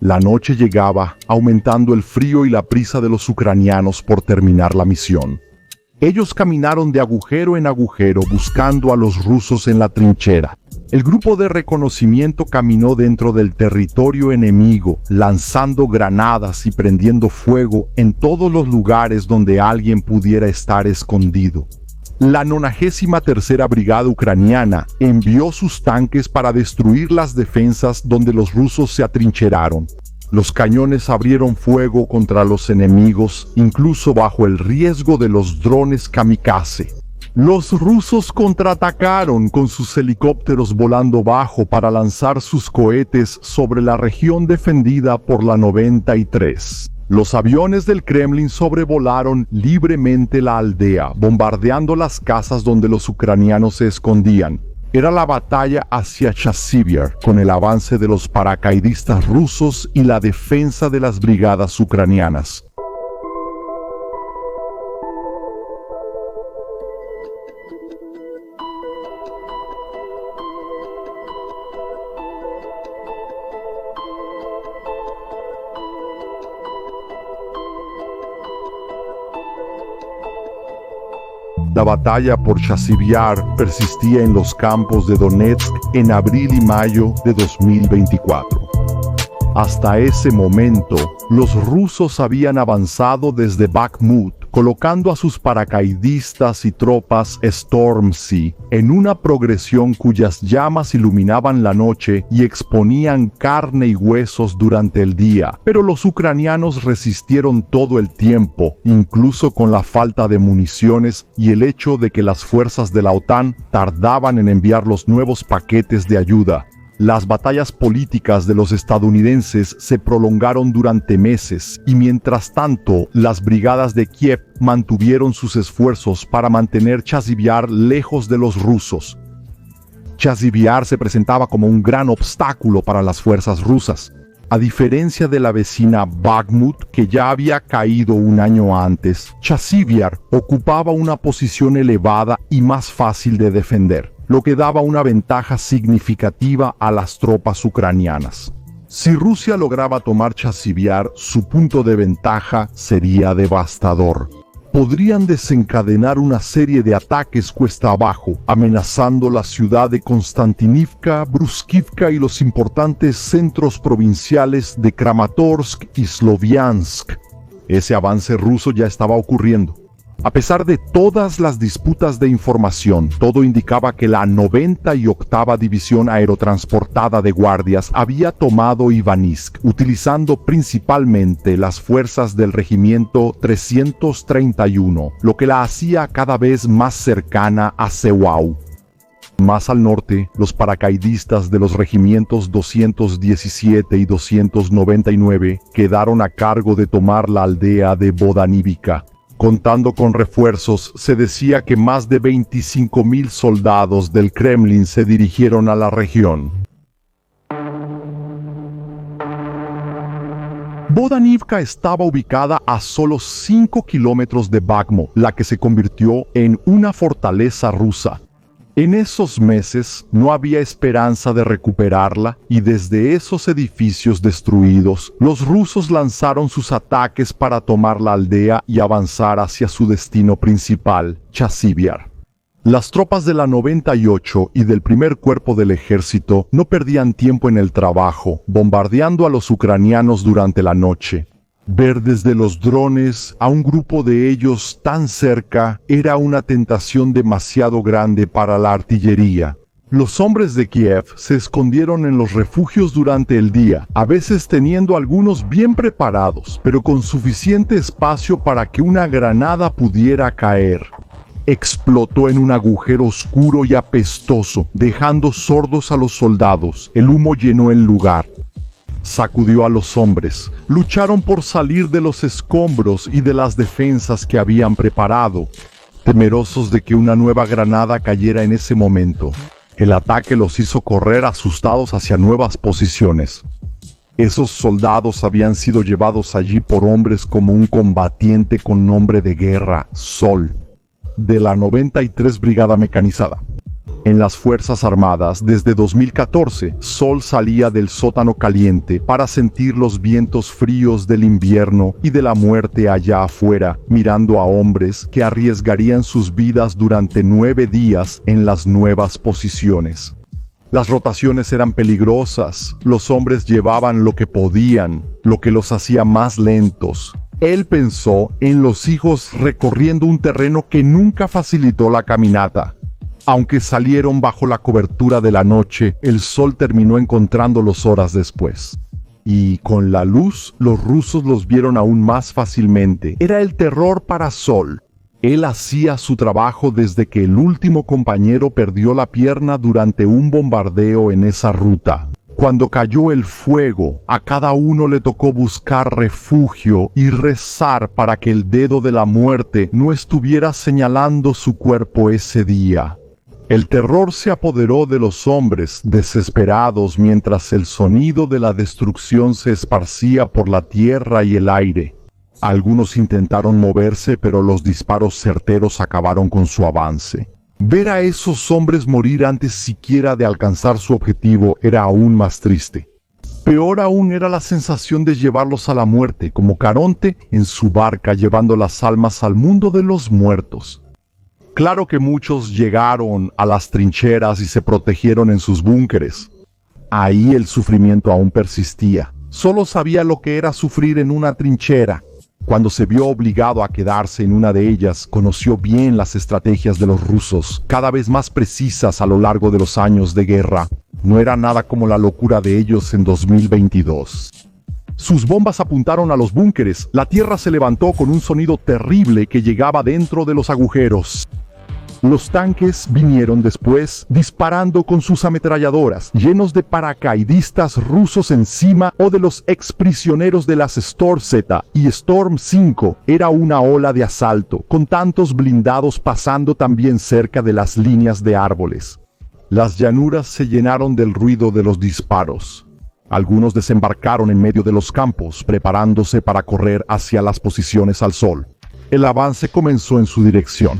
La noche llegaba, aumentando el frío y la prisa de los ucranianos por terminar la misión. Ellos caminaron de agujero en agujero buscando a los rusos en la trinchera. El grupo de reconocimiento caminó dentro del territorio enemigo, lanzando granadas y prendiendo fuego en todos los lugares donde alguien pudiera estar escondido. La 93ª Brigada Ucraniana envió sus tanques para destruir las defensas donde los rusos se atrincheraron. Los cañones abrieron fuego contra los enemigos, incluso bajo el riesgo de los drones kamikaze. Los rusos contraatacaron con sus helicópteros volando bajo para lanzar sus cohetes sobre la región defendida por la 93. Los aviones del Kremlin sobrevolaron libremente la aldea, bombardeando las casas donde los ucranianos se escondían. Era la batalla hacia Chasiv-Yar, con el avance de los paracaidistas rusos y la defensa de las brigadas ucranianas. La batalla por Chasiv-Yar persistía en los campos de Donetsk en abril y mayo de 2024. Hasta ese momento, los rusos habían avanzado desde Bakhmut, colocando a sus paracaidistas y tropas Storm-Sea en una progresión cuyas llamas iluminaban la noche y exponían carne y huesos durante el día. Pero los ucranianos resistieron todo el tiempo, incluso con la falta de municiones y el hecho de que las fuerzas de la OTAN tardaban en enviar los nuevos paquetes de ayuda. Las batallas políticas de los estadounidenses se prolongaron durante meses y mientras tanto, las brigadas de Kiev mantuvieron sus esfuerzos para mantener Chasiv-Yar lejos de los rusos. Chasiv-Yar se presentaba como un gran obstáculo para las fuerzas rusas. A diferencia de la vecina Bakhmut, que ya había caído un año antes, Chasiv-Yar ocupaba una posición elevada y más fácil de defender, lo que daba una ventaja significativa a las tropas ucranianas. Si Rusia lograba tomar Chasiv-Yar, su punto de ventaja sería devastador. Podrían desencadenar una serie de ataques cuesta abajo, amenazando la ciudad de Konstantinivka, Bruskivka y los importantes centros provinciales de Kramatorsk y Sloviansk. Ese avance ruso ya estaba ocurriendo. A pesar de todas las disputas de información, todo indicaba que la 98ª División Aerotransportada de Guardias había tomado Ivanisk, utilizando principalmente las fuerzas del Regimiento 331, lo que la hacía cada vez más cercana a Sewa. Más al norte, los paracaidistas de los regimientos 217 y 299 quedaron a cargo de tomar la aldea de Bodanivka. Contando con refuerzos, se decía que más de 25.000 soldados del Kremlin se dirigieron a la región. Bodanivka estaba ubicada a solo 5 kilómetros de Bakhmut, la que se convirtió en una fortaleza rusa. En esos meses no había esperanza de recuperarla y desde esos edificios destruidos, los rusos lanzaron sus ataques para tomar la aldea y avanzar hacia su destino principal, Chasiv-Yar. Las tropas de la 98 y del primer cuerpo del ejército no perdían tiempo en el trabajo, bombardeando a los ucranianos durante la noche. Ver desde los drones a un grupo de ellos tan cerca era una tentación demasiado grande para la artillería. Los hombres de Kiev se escondieron en los refugios durante el día, a veces teniendo algunos bien preparados, pero con suficiente espacio para que una granada pudiera caer. Explotó en un agujero oscuro y apestoso, dejando sordos a los soldados. El humo llenó el lugar. Sacudió a los hombres. Lucharon por salir de los escombros y de las defensas que habían preparado, temerosos de que una nueva granada cayera en ese momento. El ataque los hizo correr asustados hacia nuevas posiciones. Esos soldados habían sido llevados allí por hombres como un combatiente con nombre de guerra, Sol, de la 93 Brigada Mecanizada. En las Fuerzas Armadas, desde 2014, Sol salía del sótano caliente para sentir los vientos fríos del invierno y de la muerte allá afuera, mirando a hombres que arriesgarían sus vidas durante 9 días en las nuevas posiciones. Las rotaciones eran peligrosas, los hombres llevaban lo que podían, lo que los hacía más lentos. Él pensó en los hijos recorriendo un terreno que nunca facilitó la caminata. Aunque salieron bajo la cobertura de la noche, el sol terminó encontrándolos horas después. Y con la luz, los rusos los vieron aún más fácilmente. Era el terror para Sol. Él hacía su trabajo desde que el último compañero perdió la pierna durante un bombardeo en esa ruta. Cuando cayó el fuego, a cada uno le tocó buscar refugio y rezar para que el dedo de la muerte no estuviera señalando su cuerpo ese día. El terror se apoderó de los hombres, desesperados, mientras el sonido de la destrucción se esparcía por la tierra y el aire. Algunos intentaron moverse, pero los disparos certeros acabaron con su avance. Ver a esos hombres morir antes siquiera de alcanzar su objetivo era aún más triste. Peor aún era la sensación de llevarlos a la muerte, como Caronte en su barca llevando las almas al mundo de los muertos. Claro que muchos llegaron a las trincheras y se protegieron en sus búnkeres. Ahí el sufrimiento aún persistía. Solo sabía lo que era sufrir en una trinchera. Cuando se vio obligado a quedarse en una de ellas, conoció bien las estrategias de los rusos, cada vez más precisas a lo largo de los años de guerra. No era nada como la locura de ellos en 2022. Sus bombas apuntaron a los búnkeres. La tierra se levantó con un sonido terrible que llegaba dentro de los agujeros. Los tanques vinieron después disparando con sus ametralladoras, llenos de paracaidistas rusos encima o de los exprisioneros de las Storm Z y Storm 5. Era una ola de asalto, con tantos blindados pasando también cerca de las líneas de árboles. Las llanuras se llenaron del ruido de los disparos. Algunos desembarcaron en medio de los campos, preparándose para correr hacia las posiciones al sol. El avance comenzó en su dirección.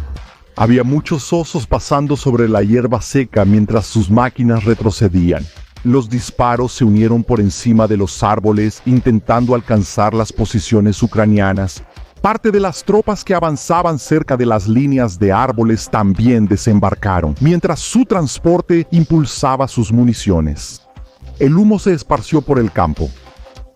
Había muchos osos pasando sobre la hierba seca mientras sus máquinas retrocedían. Los disparos se unieron por encima de los árboles intentando alcanzar las posiciones ucranianas. Parte de las tropas que avanzaban cerca de las líneas de árboles también desembarcaron, mientras su transporte impulsaba sus municiones. El humo se esparció por el campo.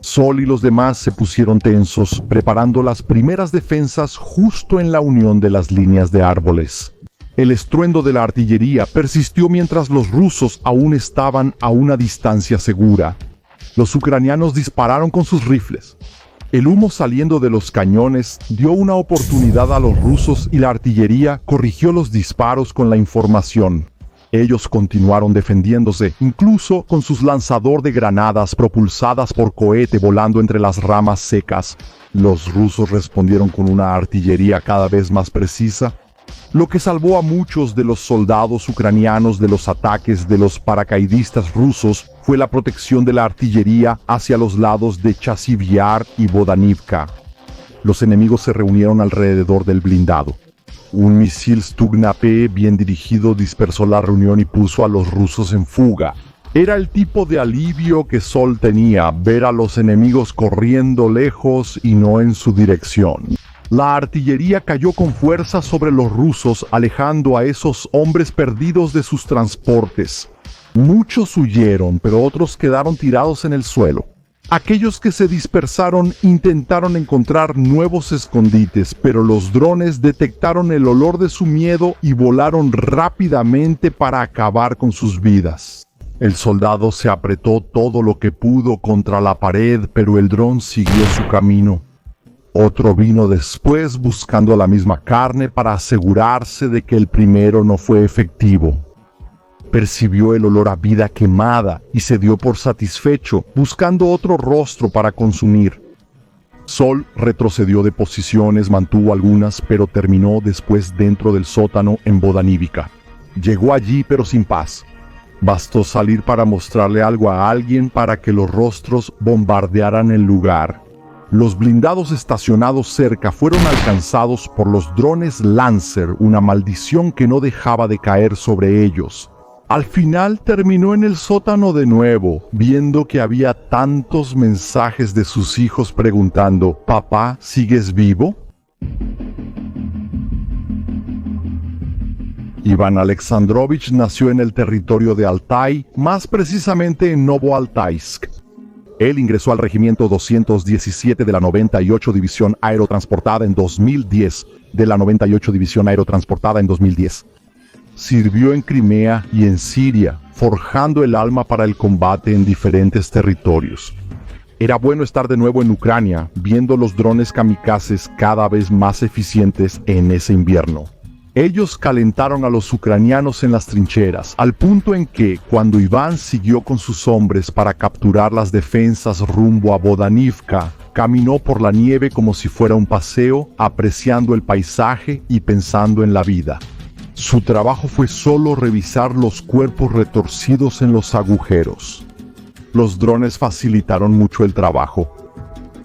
Sol y los demás se pusieron tensos, preparando las primeras defensas justo en la unión de las líneas de árboles. El estruendo de la artillería persistió mientras los rusos aún estaban a una distancia segura. Los ucranianos dispararon con sus rifles. El humo saliendo de los cañones dio una oportunidad a los rusos y la artillería corrigió los disparos con la información. Ellos continuaron defendiéndose, incluso con sus lanzador de granadas propulsadas por cohete volando entre las ramas secas. Los rusos respondieron con una artillería cada vez más precisa, lo que salvó a muchos de los soldados ucranianos de los ataques de los paracaidistas rusos fue la protección de la artillería hacia los lados de Chasiv Yar y Bodanivka. Los enemigos se reunieron alrededor del blindado. Un misil Stugna-P bien dirigido dispersó la reunión y puso a los rusos en fuga. Era el tipo de alivio que Sol tenía, ver a los enemigos corriendo lejos y no en su dirección. La artillería cayó con fuerza sobre los rusos, alejando a esos hombres perdidos de sus transportes. Muchos huyeron, pero otros quedaron tirados en el suelo. Aquellos que se dispersaron intentaron encontrar nuevos escondites, pero los drones detectaron el olor de su miedo y volaron rápidamente para acabar con sus vidas. El soldado se apretó todo lo que pudo contra la pared, pero el dron siguió su camino. Otro vino después buscando la misma carne para asegurarse de que el primero no fue efectivo. Percibió el olor a vida quemada y se dio por satisfecho, buscando otro rostro para consumir. Sol retrocedió de posiciones, mantuvo algunas, pero terminó después dentro del sótano en Bodanivka. Llegó allí, pero sin paz. Bastó salir para mostrarle algo a alguien para que los rostros bombardearan el lugar. Los blindados estacionados cerca fueron alcanzados por los drones Lancer, una maldición que no dejaba de caer sobre ellos. Al final terminó en el sótano de nuevo, viendo que había tantos mensajes de sus hijos preguntando: «¿Papá, sigues vivo?». Iván Alexandrovich nació en el territorio de Altai, más precisamente en Novoaltaisk. Él ingresó al regimiento 217 de la 98 División Aerotransportada en 2010, Sirvió en Crimea y en Siria, forjando el alma para el combate en diferentes territorios. Era bueno estar de nuevo en Ucrania, viendo los drones kamikazes cada vez más eficientes en ese invierno. Ellos calentaron a los ucranianos en las trincheras, al punto en que, cuando Iván siguió con sus hombres para capturar las defensas rumbo a Bodanivka, caminó por la nieve como si fuera un paseo, apreciando el paisaje y pensando en la vida. Su trabajo fue solo revisar los cuerpos retorcidos en los agujeros. Los drones facilitaron mucho el trabajo.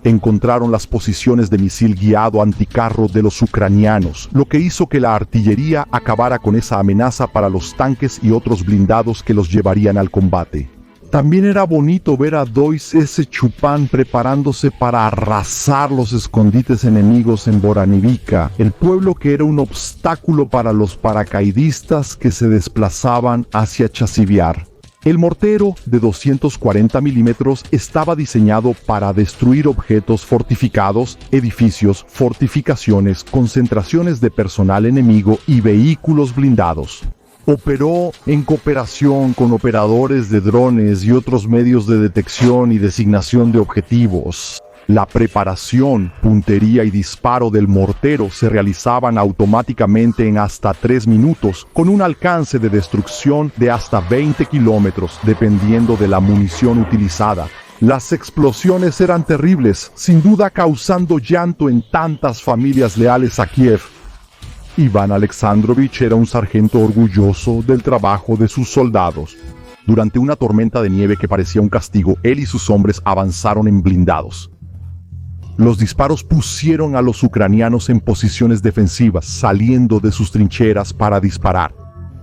Encontraron las posiciones de misil guiado anticarro de los ucranianos, lo que hizo que la artillería acabara con esa amenaza para los tanques y otros blindados que los llevarían al combate. También era bonito ver a Dois S. Chupán preparándose para arrasar los escondites enemigos en Boranivka, el pueblo que era un obstáculo para los paracaidistas que se desplazaban hacia Chasiviar. El mortero de 240 milímetros estaba diseñado para destruir objetos fortificados, edificios, fortificaciones, concentraciones de personal enemigo y vehículos blindados. Operó en cooperación con operadores de drones y otros medios de detección y designación de objetivos. La preparación, puntería y disparo del mortero se realizaban automáticamente en hasta 3 minutos, con un alcance de destrucción de hasta 20 kilómetros, dependiendo de la munición utilizada. Las explosiones eran terribles, sin duda causando llanto en tantas familias leales a Kiev. Iván Alexandrovich era un sargento orgulloso del trabajo de sus soldados. Durante una tormenta de nieve que parecía un castigo, él y sus hombres avanzaron en blindados. Los disparos pusieron a los ucranianos en posiciones defensivas, saliendo de sus trincheras para disparar.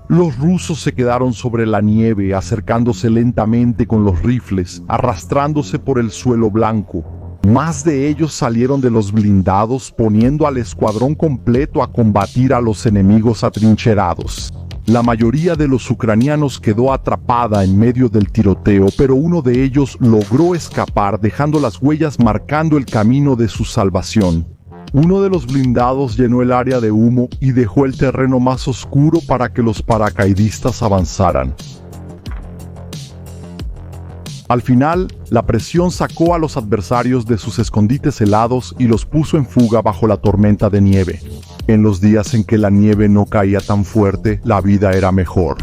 Los rusos se quedaron sobre la nieve, acercándose lentamente con los rifles, arrastrándose por el suelo blanco. Más de ellos salieron de los blindados, poniendo al escuadrón completo a combatir a los enemigos atrincherados. La mayoría de los ucranianos quedó atrapada en medio del tiroteo, pero uno de ellos logró escapar, dejando las huellas marcando el camino de su salvación. Uno de los blindados llenó el área de humo y dejó el terreno más oscuro para que los paracaidistas avanzaran. Al final, la presión sacó a los adversarios de sus escondites helados y los puso en fuga bajo la tormenta de nieve. En los días en que la nieve no caía tan fuerte, la vida era mejor.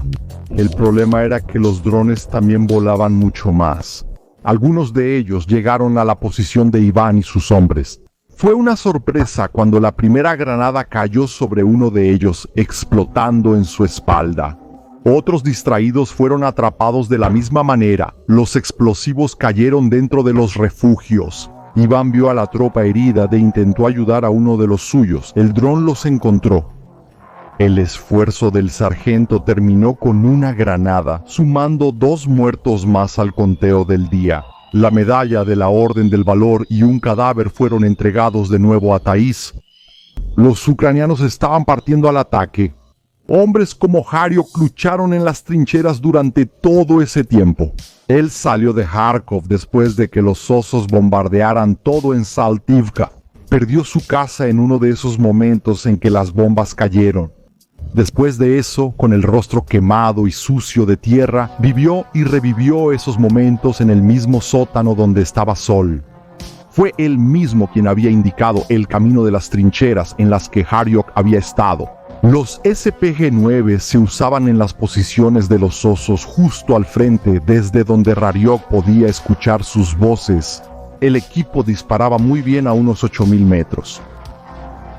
El problema era que los drones también volaban mucho más. Algunos de ellos llegaron a la posición de Iván y sus hombres. Fue una sorpresa cuando la primera granada cayó sobre uno de ellos, explotando en su espalda. Otros distraídos fueron atrapados de la misma manera. Los explosivos cayeron dentro de los refugios. Iván vio a la tropa herida e intentó ayudar a uno de los suyos. El dron los encontró. El esfuerzo del sargento terminó con una granada, sumando 2 muertos más al conteo del día. La medalla de la Orden del Valor y un cadáver fueron entregados de nuevo a Thais. Los ucranianos estaban partiendo al ataque. Hombres como Hariok lucharon en las trincheras durante todo ese tiempo. Él salió de Kharkov después de que los osos bombardearan todo en Saltivka. Perdió su casa en uno de esos momentos en que las bombas cayeron. Después de eso, con el rostro quemado y sucio de tierra, vivió y revivió esos momentos en el mismo sótano donde estaba Sol. Fue él mismo quien había indicado el camino de las trincheras en las que Hariok había estado. Los SPG-9 se usaban en las posiciones de los osos justo al frente, desde donde Hariok podía escuchar sus voces. El equipo disparaba muy bien a unos 8.000 metros.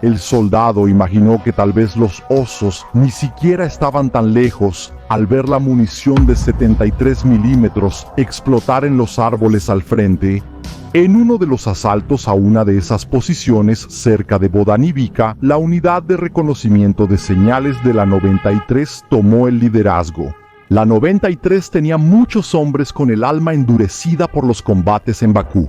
El soldado imaginó que tal vez los osos ni siquiera estaban tan lejos al ver la munición de 73 milímetros explotar en los árboles al frente. En uno de los asaltos a una de esas posiciones cerca de Bodanivka, la unidad de reconocimiento de señales de la 93 tomó el liderazgo. La 93 tenía muchos hombres con el alma endurecida por los combates en Bakú.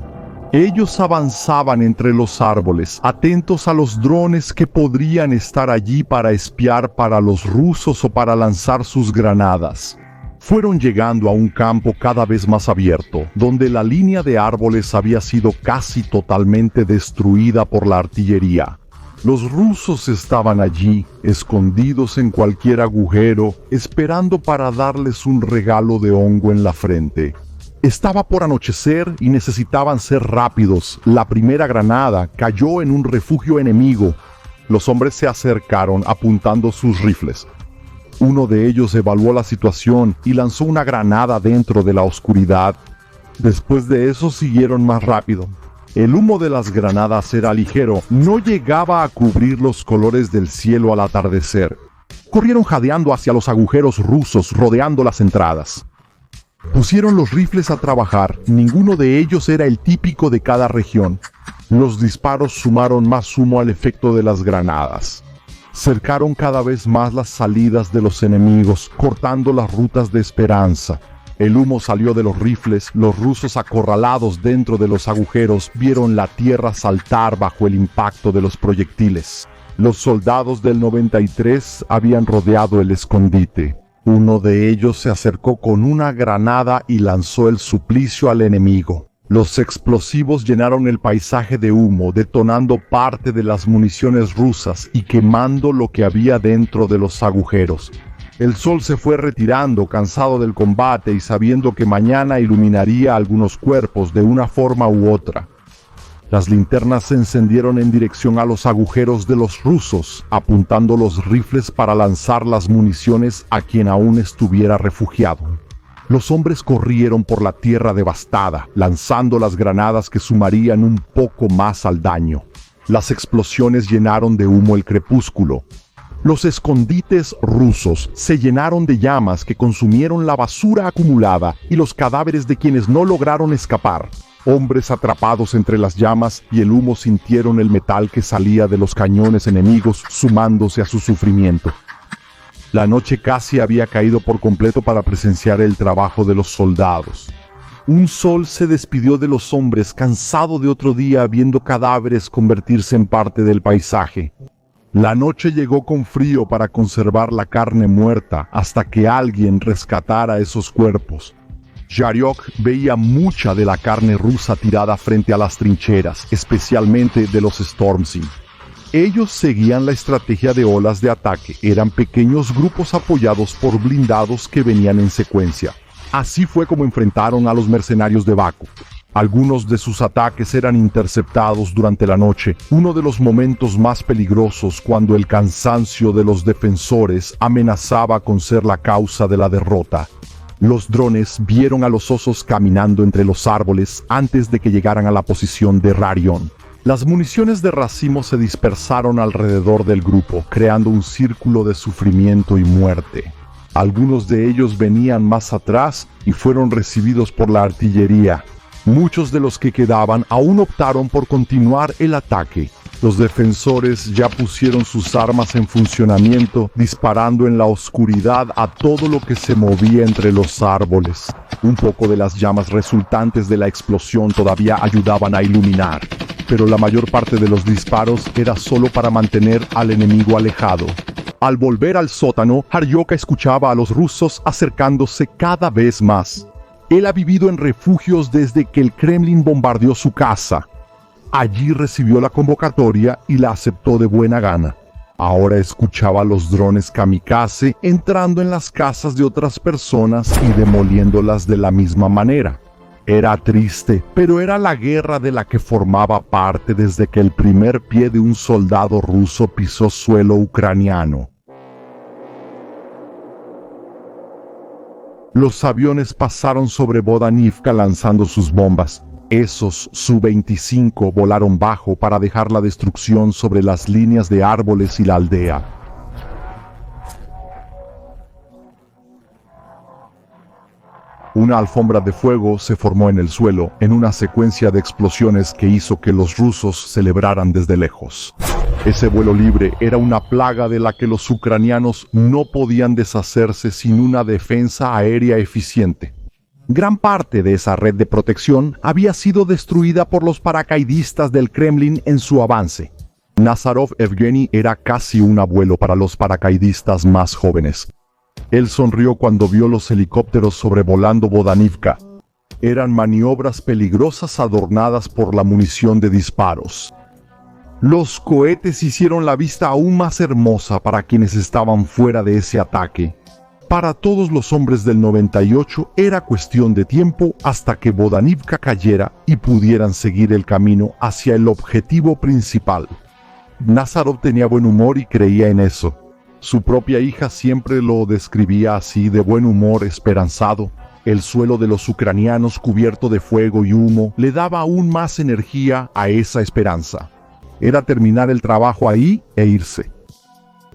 Ellos avanzaban entre los árboles, atentos a los drones que podrían estar allí para espiar para los rusos o para lanzar sus granadas. Fueron llegando a un campo cada vez más abierto, donde la línea de árboles había sido casi totalmente destruida por la artillería. Los rusos estaban allí, escondidos en cualquier agujero, esperando para darles un regalo de hongo en la frente. Estaba por anochecer y necesitaban ser rápidos. La primera granada cayó en un refugio enemigo. Los hombres se acercaron apuntando sus rifles. Uno de ellos evaluó la situación y lanzó una granada dentro de la oscuridad. Después de eso siguieron más rápido. El humo de las granadas era ligero, no llegaba a cubrir los colores del cielo al atardecer. Corrieron jadeando hacia los agujeros rusos, rodeando las entradas. Pusieron los rifles a trabajar, ninguno de ellos era el típico de cada región. Los disparos sumaron más humo al efecto de las granadas. Cercaron cada vez más las salidas de los enemigos, cortando las rutas de esperanza. El humo salió de los rifles, los rusos acorralados dentro de los agujeros vieron la tierra saltar bajo el impacto de los proyectiles. Los soldados del 93 habían rodeado el escondite. Uno de ellos se acercó con una granada y lanzó el suplicio al enemigo. Los explosivos llenaron el paisaje de humo, detonando parte de las municiones rusas y quemando lo que había dentro de los agujeros. El sol se fue retirando, cansado del combate y sabiendo que mañana iluminaría algunos cuerpos de una forma u otra. Las linternas se encendieron en dirección a los agujeros de los rusos, apuntando los rifles para lanzar las municiones a quien aún estuviera refugiado. Los hombres corrieron por la tierra devastada, lanzando las granadas que sumarían un poco más al daño. Las explosiones llenaron de humo el crepúsculo. Los escondites rusos se llenaron de llamas que consumieron la basura acumulada y los cadáveres de quienes no lograron escapar. Hombres atrapados entre las llamas y el humo sintieron el metal que salía de los cañones enemigos sumándose a su sufrimiento. La noche casi había caído por completo para presenciar el trabajo de los soldados. Un sol se despidió de los hombres, cansado de otro día viendo cadáveres convertirse en parte del paisaje. La noche llegó con frío para conservar la carne muerta hasta que alguien rescatara esos cuerpos. Yaryok veía mucha de la carne rusa tirada frente a las trincheras, especialmente de los Stormzy. Ellos seguían la estrategia de olas de ataque, eran pequeños grupos apoyados por blindados que venían en secuencia. Así fue como enfrentaron a los mercenarios de Bakú. Algunos de sus ataques eran interceptados durante la noche, uno de los momentos más peligrosos cuando el cansancio de los defensores amenazaba con ser la causa de la derrota. Los drones vieron a los osos caminando entre los árboles antes de que llegaran a la posición de Rarion. Las municiones de racimo se dispersaron alrededor del grupo, creando un círculo de sufrimiento y muerte. Algunos de ellos venían más atrás y fueron recibidos por la artillería. Muchos de los que quedaban aún optaron por continuar el ataque. Los defensores ya pusieron sus armas en funcionamiento, disparando en la oscuridad a todo lo que se movía entre los árboles. Un poco de las llamas resultantes de la explosión todavía ayudaban a iluminar, pero la mayor parte de los disparos era solo para mantener al enemigo alejado. Al volver al sótano, Yaryok escuchaba a los rusos acercándose cada vez más. Él ha vivido en refugios desde que el Kremlin bombardeó su casa. Allí recibió la convocatoria y la aceptó de buena gana. Ahora escuchaba los drones kamikaze entrando en las casas de otras personas y demoliéndolas de la misma manera. Era triste, pero era la guerra de la que formaba parte desde que el primer pie de un soldado ruso pisó suelo ucraniano. Los aviones pasaron sobre Bodanivka lanzando sus bombas. Esos Su-25 volaron bajo para dejar la destrucción sobre las líneas de árboles y la aldea. Una alfombra de fuego se formó en el suelo, en una secuencia de explosiones que hizo que los rusos celebraran desde lejos. Ese vuelo libre era una plaga de la que los ucranianos no podían deshacerse sin una defensa aérea eficiente. Gran parte de esa red de protección había sido destruida por los paracaidistas del Kremlin en su avance. Nazarov Evgeny era casi un abuelo para los paracaidistas más jóvenes. Él sonrió cuando vio los helicópteros sobrevolando Bodanivka. Eran maniobras peligrosas adornadas por la munición de disparos. Los cohetes hicieron la vista aún más hermosa para quienes estaban fuera de ese ataque. Para todos los hombres del 98 era cuestión de tiempo hasta que Bodanivka cayera y pudieran seguir el camino hacia el objetivo principal. Nazarov tenía buen humor y creía en eso. Su propia hija siempre lo describía así, de buen humor, esperanzado. El suelo de los ucranianos cubierto de fuego y humo le daba aún más energía a esa esperanza. Era terminar el trabajo ahí e irse.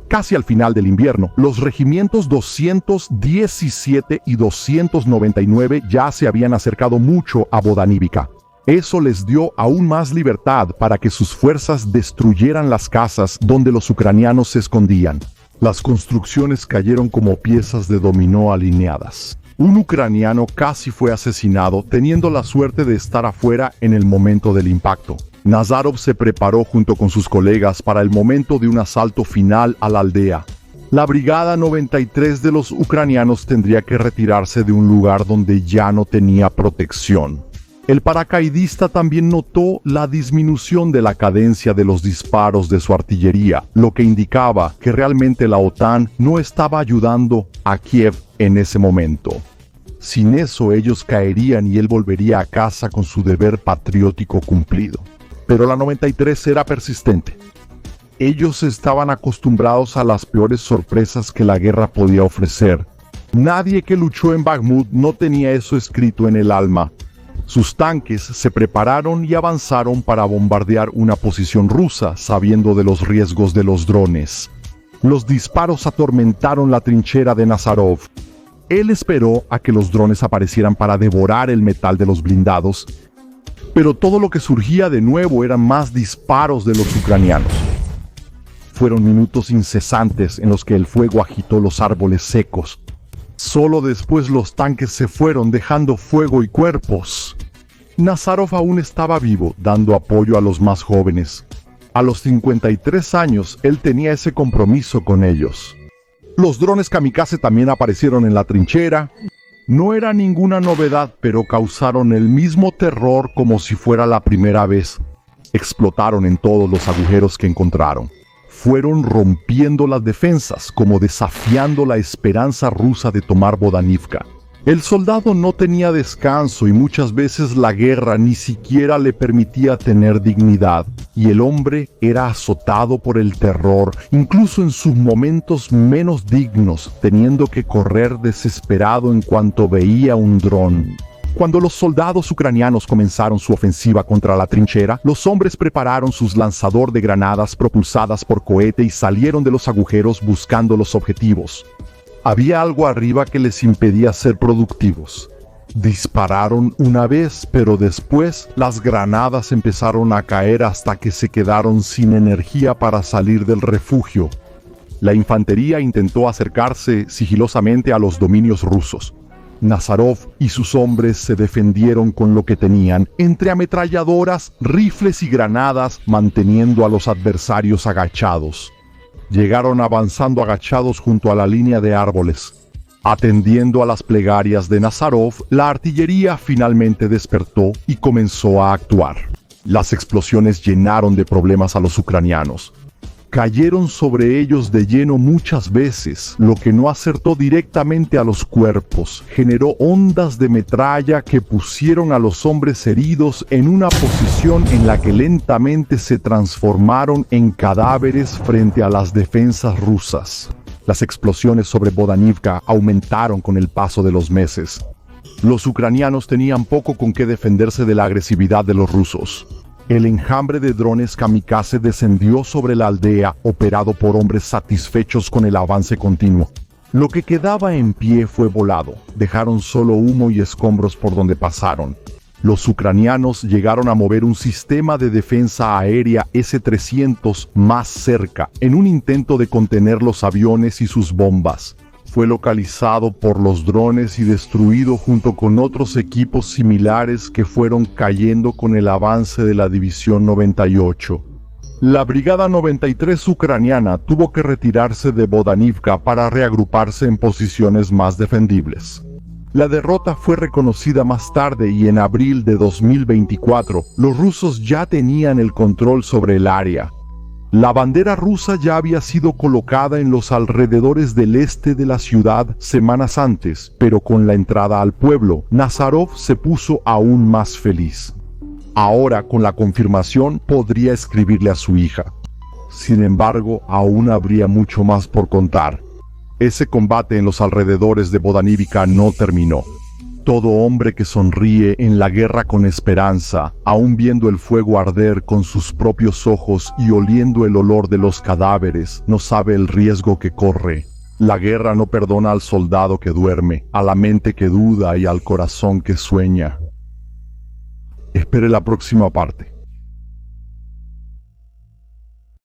Casi al final del invierno, los regimientos 217 y 299 ya se habían acercado mucho a Bodanivka. Eso les dio aún más libertad para que sus fuerzas destruyeran las casas donde los ucranianos se escondían. Las construcciones cayeron como piezas de dominó alineadas. Un ucraniano casi fue asesinado, teniendo la suerte de estar afuera en el momento del impacto. Nazarov se preparó junto con sus colegas para el momento de un asalto final a la aldea. La Brigada 93 de los ucranianos tendría que retirarse de un lugar donde ya no tenía protección. El paracaidista también notó la disminución de la cadencia de los disparos de su artillería, lo que indicaba que realmente la OTAN no estaba ayudando a Kiev en ese momento. Sin eso ellos caerían y él volvería a casa con su deber patriótico cumplido. Pero la 93 era persistente. Ellos estaban acostumbrados a las peores sorpresas que la guerra podía ofrecer. Nadie que luchó en Bakhmut no tenía eso escrito en el alma. Sus tanques se prepararon y avanzaron para bombardear una posición rusa, sabiendo de los riesgos de los drones. Los disparos atormentaron la trinchera de Nazarov. Él esperó a que los drones aparecieran para devorar el metal de los blindados, pero todo lo que surgía de nuevo eran más disparos de los ucranianos. Fueron minutos incesantes en los que el fuego agitó los árboles secos. Solo después los tanques se fueron dejando fuego y cuerpos. Nazarov aún estaba vivo, dando apoyo a los más jóvenes. A los 53 años, él tenía ese compromiso con ellos. Los drones kamikaze también aparecieron en la trinchera. No era ninguna novedad, pero causaron el mismo terror como si fuera la primera vez. Explotaron en todos los agujeros que encontraron. Fueron rompiendo las defensas, como desafiando la esperanza rusa de tomar Bodanivka. El soldado no tenía descanso y muchas veces la guerra ni siquiera le permitía tener dignidad, y el hombre era azotado por el terror, incluso en sus momentos menos dignos, teniendo que correr desesperado en cuanto veía un dron. Cuando los soldados ucranianos comenzaron su ofensiva contra la trinchera, los hombres prepararon sus lanzadores de granadas propulsadas por cohete y salieron de los agujeros buscando los objetivos. Había algo arriba que les impedía ser productivos. Dispararon una vez, pero después las granadas empezaron a caer hasta que se quedaron sin energía para salir del refugio. La infantería intentó acercarse sigilosamente a los dominios rusos. Nazarov y sus hombres se defendieron con lo que tenían, entre ametralladoras, rifles y granadas, manteniendo a los adversarios agachados. Llegaron avanzando agachados junto a la línea de árboles. Atendiendo a las plegarias de Nazarov, la artillería finalmente despertó y comenzó a actuar. Las explosiones llenaron de problemas a los ucranianos. Cayeron sobre ellos de lleno muchas veces, lo que no acertó directamente a los cuerpos. Generó ondas de metralla que pusieron a los hombres heridos en una posición en la que lentamente se transformaron en cadáveres frente a las defensas rusas. Las explosiones sobre Bodanivka aumentaron con el paso de los meses. Los ucranianos tenían poco con qué defenderse de la agresividad de los rusos. El enjambre de drones kamikaze descendió sobre la aldea, operado por hombres satisfechos con el avance continuo. Lo que quedaba en pie fue volado. Dejaron solo humo y escombros por donde pasaron. Los ucranianos llegaron a mover un sistema de defensa aérea S-300 más cerca, en un intento de contener los aviones y sus bombas. Fue localizado por los drones y destruido junto con otros equipos similares que fueron cayendo con el avance de la División 98. La Brigada 93 ucraniana tuvo que retirarse de Bodanivka para reagruparse en posiciones más defendibles. La derrota fue reconocida más tarde y en abril de 2024, los rusos ya tenían el control sobre el área. La bandera rusa ya había sido colocada en los alrededores del este de la ciudad semanas antes, pero con la entrada al pueblo, Nazarov se puso aún más feliz. Ahora, con la confirmación, podría escribirle a su hija. Sin embargo, aún habría mucho más por contar. Ese combate en los alrededores de Bodanivka no terminó. Todo hombre que sonríe en la guerra con esperanza, aún viendo el fuego arder con sus propios ojos y oliendo el olor de los cadáveres, no sabe el riesgo que corre. La guerra no perdona al soldado que duerme, a la mente que duda y al corazón que sueña. Espere la próxima parte.